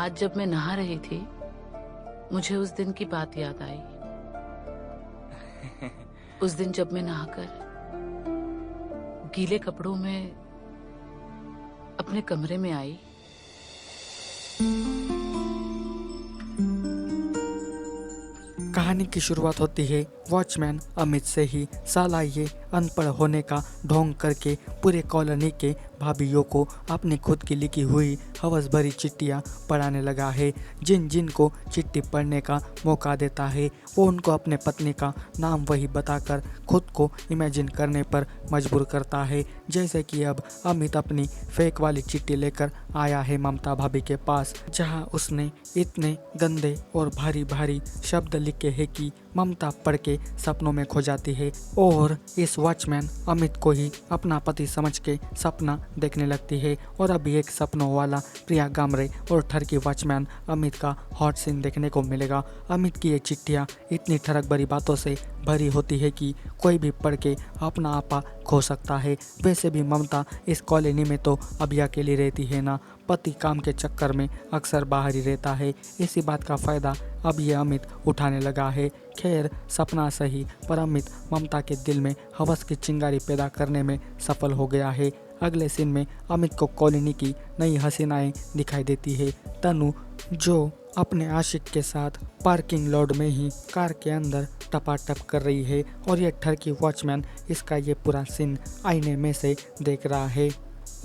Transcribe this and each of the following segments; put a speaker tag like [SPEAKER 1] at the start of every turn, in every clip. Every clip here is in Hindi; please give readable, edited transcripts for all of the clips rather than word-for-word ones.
[SPEAKER 1] आज जब मैं नहा रही थी, मुझे उस दिन की बात याद आई। उस दिन जब मैं नहाकर गीले कपड़ों में अपने कमरे में आई।
[SPEAKER 2] कहानी की शुरुआत होती है वॉचमैन अमित से ही। साला ये अनपढ़ होने का ढोंग करके पूरे कॉलोनी के भाभीियों को अपनी खुद की लिखी हुई हवस भरी चिट्ठियाँ पढ़ाने लगा है। जिन जिन को चिट्ठी पढ़ने का मौका देता है वो उनको अपने पत्नी का नाम वही बताकर खुद को इमेजिन करने पर मजबूर करता है। जैसे कि अब अमित अपनी फेक वाली चिट्ठी लेकर आया है ममता भाभी के पास, जहाँ उसने इतने गंदे और भारी भारी शब्द लिखे हैं कि ममता पढ़ के सपनों में खो जाती है और इस वॉचमैन अमित को ही अपना पति समझ के सपना देखने लगती है। और अभी एक सपनों वाला प्रिया गामरे और ठरकी वॉचमैन अमित का हॉट सीन देखने को मिलेगा। अमित की ये चिट्ठियाँ इतनी ठरक भरी बातों से भरी होती है कि कोई भी पढ़ के अपना आपा खो सकता है। वैसे भी ममता इस कॉलोनी में तो अभी अकेली रहती है ना, पति काम के चक्कर में अक्सर बाहर ही रहता है। इसी बात का फ़ायदा अब ये अमित उठाने लगा है। खैर सपना सही, पर अमित ममता के दिल में हवस की चिंगारी पैदा करने में सफल हो गया है। अगले सीन में अमित को कॉलोनी की नई हसीनाएं दिखाई देती है। तनु जो अपने आशिक के साथ पार्किंग लॉट में ही कार के अंदर टपाटप कर रही है और ये ठरकी वॉचमैन इसका ये पूरा सीन आईने में से देख रहा है।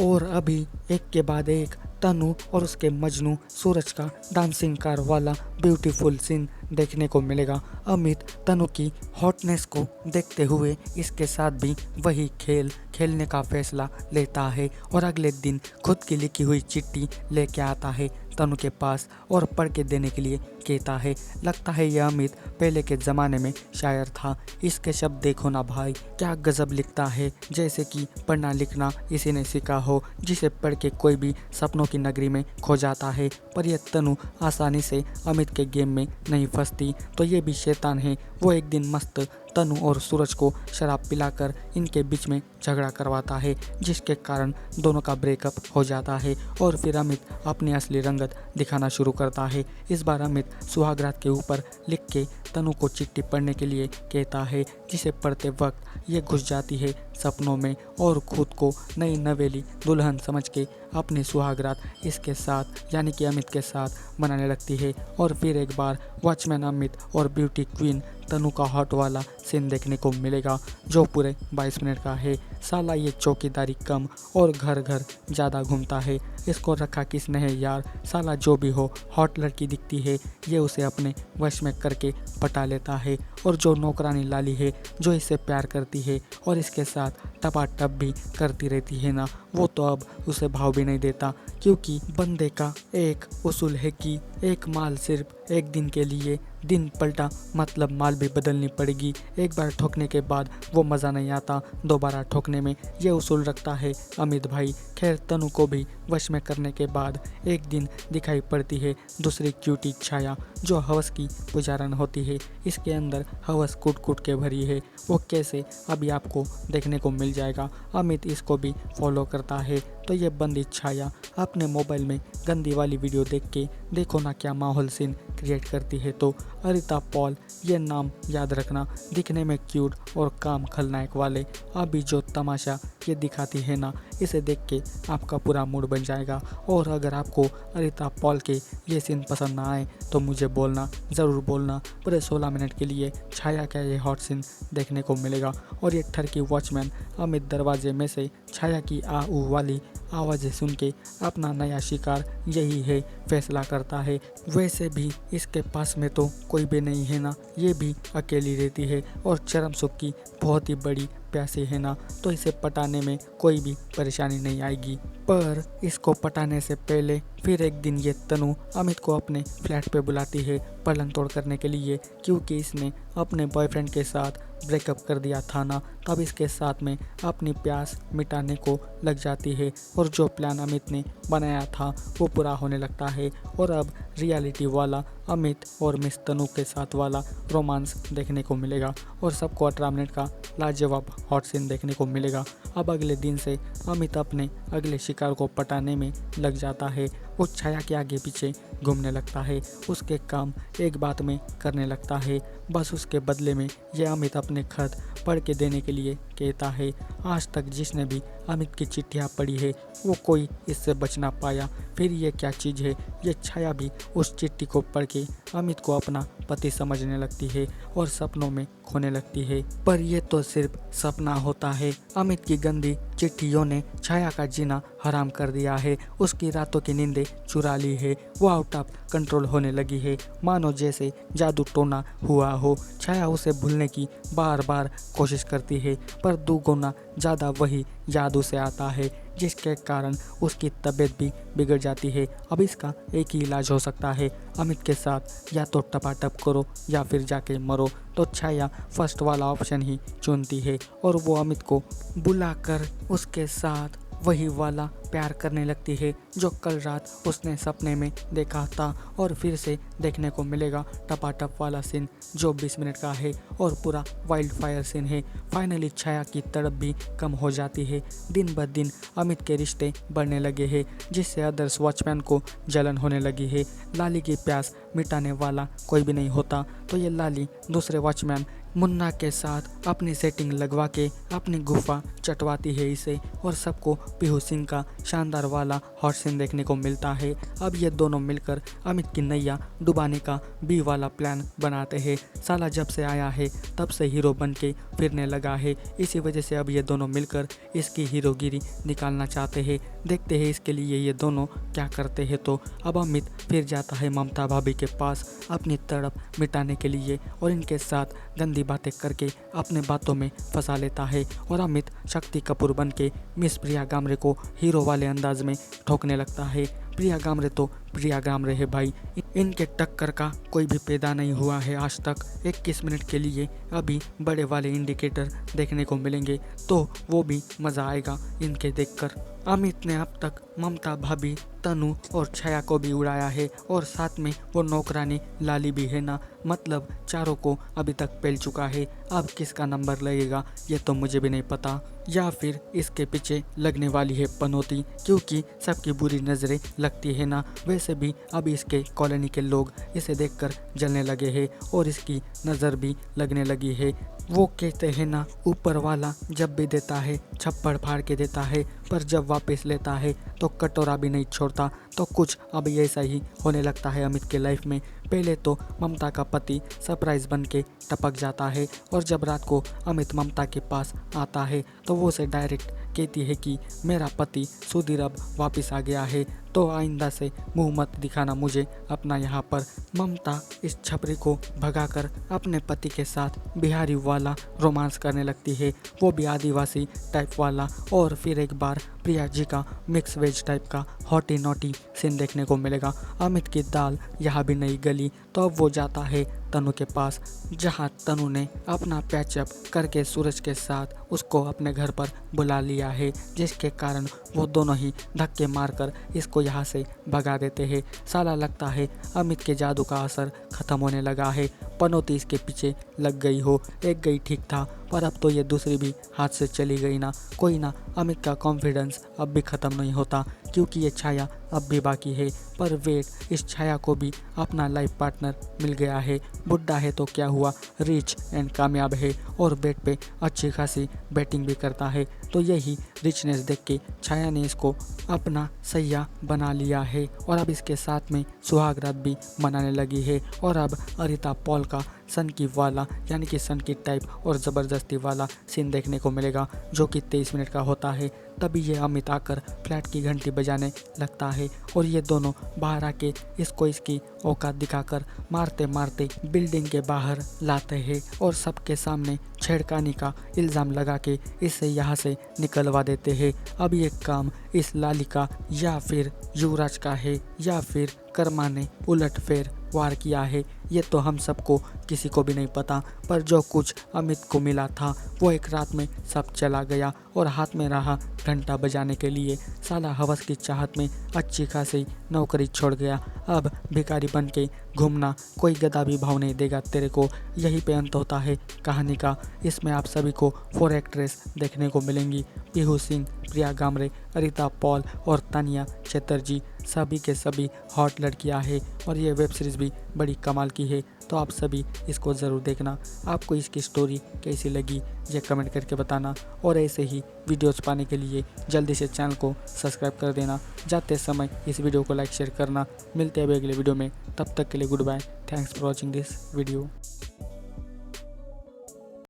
[SPEAKER 2] और अभी एक के बाद एक तनु और उसके मजनू सूरज का डांसिंग कार वाला ब्यूटीफुल सीन देखने को मिलेगा। अमित तनु की हॉटनेस को देखते हुए इसके साथ भी वही खेल खेलने का फैसला लेता है और अगले दिन खुद की लिखी हुई चिट्ठी लेके आता है तनु के पास और पढ़ के देने के लिए कहता है। लगता है यह अमित पहले के ज़माने में शायर था। इसके शब्द देखो ना भाई, क्या गजब लिखता है, जैसे कि पढ़ना लिखना इसी ने सीखा हो, जिसे पढ़ के कोई भी सपनों की नगरी में खो जाता है। पर यह तनु आसानी से अमित के गेम में नहीं फंसती, तो ये भी शैतान है। वो एक दिन मस्त तनु और सूरज को शराब पिलाकर इनके बीच में झगड़ा करवाता है, जिसके कारण दोनों का ब्रेकअप हो जाता है और फिर अमित अपनी असली रंगत दिखाना शुरू करता है। इस बार अमित सुहागरात के ऊपर लिख के तनु को चिट्ठी पढ़ने के लिए कहता है, जिसे पढ़ते वक्त ये घुस जाती है सपनों में और खुद को नई नवेली दुल्हन समझ के अपनी सुहागरात इसके साथ यानी कि अमित के साथ मनाने लगती है। और फिर एक बार वॉचमैन अमित और ब्यूटी क्वीन तनु का हॉट वाला सीन देखने को मिलेगा, जो पूरे 22 मिनट का है। साला ये चौकीदारी कम और घर घर ज़्यादा घूमता है, इसको रखा किसने है यार। साला जो भी हो, हॉट लड़की दिखती है ये उसे अपने वश में करके पटा लेता है। और जो नौकरानी लाली है जो इससे प्यार करती है और इसके साथ टपाटप भी करती रहती है ना, वो तो अब उसे भाव भी नहीं देता, क्योंकि बंदे का एक उसूल है कि एक माल सिर्फ एक दिन के लिए, दिन पलटा मतलब माल भी बदलनी पड़ेगी। एक बार ठोकने के बाद वो मज़ा नहीं आता दोबारा ठोकने में, ये उसूल रखता है अमित भाई। खैर तनु को भी वश में करने के बाद एक दिन दिखाई पड़ती है दूसरी क्यूटी छाया, जो हवस की पुजारन होती है। इसके अंदर हवस कूट कूट के भरी है, वो कैसे अभी आपको देखने को मिल जाएगा। अमित इसको भी फॉलो करता है, तो ये बंदी छाया अपने मोबाइल में गंदी वाली वीडियो देख के देखो ना क्या माहौल सीन क्रिएट करती है। तो अरिता पॉल, ये नाम याद रखना, दिखने में क्यूट और काम खलनायक वाले। अभी जो तमाशा ये दिखाती है ना, इसे देख के आपका पूरा मूड बन जाएगा। और अगर आपको अरिता पॉल के ये सीन पसंद ना आए तो मुझे बोलना, ज़रूर बोलना। पूरे 16 मिनट के लिए छाया का ये हॉट सीन देखने को मिलेगा। और ये ठरकी वॉचमैन अमित दरवाजे में से छाया की आ ऊ वाली आवाज़ें सुन के अपना नया शिकार यही है फैसला करता है। वैसे भी इसके पास में तो कोई भी नहीं है ना, ये भी अकेली रहती है और चरम सुख की बहुत ही बड़ी प्यासी है ना, तो इसे पटाने में कोई भी परेशानी नहीं आएगी। पर इसको पटाने से पहले फिर एक दिन ये तनु अमित को अपने फ्लैट पे बुलाती है पलंग तोड़ करने के लिए, क्योंकि इसने अपने बॉयफ्रेंड के साथ ब्रेकअप कर दिया था ना। तब इसके साथ में अपनी प्यास मिटाने को लग जाती है और जो प्लान अमित ने बनाया था वो पूरा होने लगता है। और अब रियलिटी वाला अमित और मिस तनु के साथ वाला रोमांस देखने को मिलेगा और सबको 18 मिनट का लाजवाब हॉट सीन देखने को मिलेगा। अब अगले दिन से अमित अपने अगले शिकार को पटाने में लग जाता है। वो छाया के आगे पीछे घूमने लगता है, उसके काम एक बात में करने लगता है। बस उसके बदले में ये अमित अपने खत पढ़ के देने के लिए कहता है। आज तक जिसने भी अमित की चिट्ठियाँ पढ़ी है वो कोई इससे बच ना पाया। फिर ये क्या चीज़ है? ये छाया भी उस चिट्ठी को पढ़ के अमित को अपना पति समझने लगती है और सपनों में खोने लगती है। पर ये तो सिर्फ सपना होता है। अमित की गंदी चिट्ठियों ने छाया का जीना हराम कर दिया है, उसकी रातों की नींदें चुरा ली है। वो आउट ऑफ कंट्रोल होने लगी है, मानो जैसे जादू टोना हुआ हो। छाया उसे भूलने की बार बार कोशिश करती है पर दुगुना ज़्यादा वही याद उसे आता है, जिसके कारण उसकी तबीयत भी बिगड़ जाती है। अब इसका एक ही इलाज हो सकता है, अमित के साथ या तो टपाटप करो या फिर जाके मरो। तो छाया फर्स्ट वाला ऑप्शन ही चुनती है और वो अमित को बुलाकर उसके साथ वही वाला प्यार करने लगती है जो कल रात उसने सपने में देखा था। और फिर से देखने को मिलेगा टपाटप वाला सीन जो 20 मिनट का है और पूरा वाइल्ड फायर सीन है। फाइनली छाया की तड़प भी कम हो जाती है। दिन ब दिन अमित के रिश्ते बढ़ने लगे हैं, जिससे अदर्स वॉचमैन को जलन होने लगी है। लाली की प्यास मिटाने वाला कोई भी नहीं होता, तो ये लाली दूसरे वॉचमैन मुन्ना के साथ अपनी सेटिंग लगवा के अपनी गुफा चटवाती है इसे और सबको पीहू सिंह का शानदार वाला हॉट सीन देखने को मिलता है। अब ये दोनों मिलकर अमित की नैया डुबाने का बी वाला प्लान बनाते हैं। साला जब से आया है तब से हीरो बन के फिरने लगा है, इसी वजह से अब ये दोनों मिलकर इसकी हीरोगिरी निकालना चाहते हैं। देखते हैं इसके लिए ये दोनों क्या करते हैं। तो अब अमित फिर जाता है ममता भाभी के पास अपनी तड़प मिटाने के लिए और इनके साथ गंदी बातें करके अपने बातों में फंसा लेता है। और अमित शक्ति कपूर बन के मिस प्रिया गामरे को हीरो वाले अंदाज में ठोकने लगता है। प्रिया गामरे तो प्रिया गामरे है भाई, इनके टक्कर का कोई भी पैदा नहीं हुआ है आज तक। 21 मिनट के लिए अभी बड़े वाले इंडिकेटर देखने को मिलेंगे तो वो भी मज़ा आएगा इनके देखकर। अमित ने अब तक ममता भाभी, तनु और छाया को भी उड़ाया है और साथ में वो नौकरानी लाली भी है ना, मतलब चारों को अभी तक पेल चुका है। अब किसका नंबर लगेगा ये तो मुझे भी नहीं पता, या फिर इसके पीछे लगने वाली है पनौती, क्योंकि सबकी बुरी नज़रें लगती है ना। वैसे भी अब इसके कॉलोनी के लोग इसे देखकर जलने लगे हैं और इसकी नज़र भी लगने लगी है। वो कहते हैं ना, ऊपर वाला जब भी देता है छप्पड़ फाड़ के देता है, पर जब वापस लेता है तो कटोरा भी नहीं छोड़ता। तो कुछ अब ऐसा ही होने लगता है अमित के लाइफ में। पहले तो ममता का पति सरप्राइज बन के टपक जाता है और जब रात को अमित ममता के पास आता है तो वो उसे डायरेक्ट कहती है कि मेरा पति सुधीर अब वापस आ गया है, तो आइंदा से मुंह मत दिखाना मुझे अपना यहाँ पर। ममता इस छपरी को भगाकर अपने पति के साथ बिहारी वाला रोमांस करने लगती है, वो भी आदिवासी टाइप वाला। और फिर एक बार प्रिया जी का मिक्स वेज टाइप का हॉटी नोटी सीन देखने को मिलेगा। अमित की दाल यहाँ भी नहीं गली तो अब वो जाता है तनु के पास, जहाँ तनु ने अपना पैचअप करके सूरज के साथ उसको अपने घर पर बुला लिया है, जिसके कारण वो दोनों ही धक्के मारकर इसको यहाँ से भगा देते हैं। साला लगता है अमित के जादू का असर खत्म होने लगा है, पनौती इसके पीछे लग गई हो। एक गई ठीक था पर अब तो ये दूसरी भी हाथ से चली गई ना। कोई ना, अमित का कॉन्फिडेंस अब भी ख़त्म नहीं होता क्योंकि ये छाया अब भी बाकी है। पर वेट, इस छाया को भी अपना लाइफ पार्टनर मिल गया है। बुढ़ा है तो क्या हुआ, रिच एंड कामयाब है और बेट पे अच्छी खासी बैटिंग भी करता है। तो यही रिचनेस देख के छाया ने इसको अपना सैया बना लिया है और अब इसके साथ में सुहाग रात भी मनाने लगी है। और अब अरिता पॉल का सन की वाला यानी कि सन की टाइप और ज़बरदस्ती वाला सीन देखने को मिलेगा जो कि 23 मिनट का होता है। तभी ये अमित आकर फ्लैट की घंटी बजाने लगता है और ये दोनों बाहर आके इसको इसकी औकात दिखाकर मारते मारते बिल्डिंग के बाहर लाते हैं और सबके सामने छेड़खानी का इल्ज़ाम लगा के इसे यहाँ से निकलवा देते हैं। अब ये काम इस लाली का या फिर युवराज का है या फिर कर्मा ने उलट फेर वार किया है ये तो हम सबको किसी को भी नहीं पता, पर जो कुछ अमित को मिला था वो एक रात में सब चला गया और हाथ में रहा घंटा बजाने के लिए साला हवस की चाहत में अच्छी खासी नौकरी छोड़ गया। अब भिखारी बन के घूमना कोई गधा भी भाव नहीं देगा तेरे को। यहीं पे अंत होता है कहानी का। इसमें आप सभी को 4 एक्ट्रेस देखने को मिलेंगी, पीहू सिंह, प्रिया गामरे, अरिता पॉल और तानिया चटर्जी। सभी के सभी हॉट लड़कियां हैं और ये वेब सीरीज़ भी बड़ी कमाल की है, तो आप सभी इसको ज़रूर देखना। आपको इसकी स्टोरी कैसी लगी ये कमेंट करके बताना और ऐसे ही वीडियोस पाने के लिए जल्दी से चैनल को सब्सक्राइब कर देना। जाते समय इस वीडियो को लाइक शेयर करना। मिलते हैं अगले वीडियो में, तब तक के लिए goodbye. Thanks for watching this video.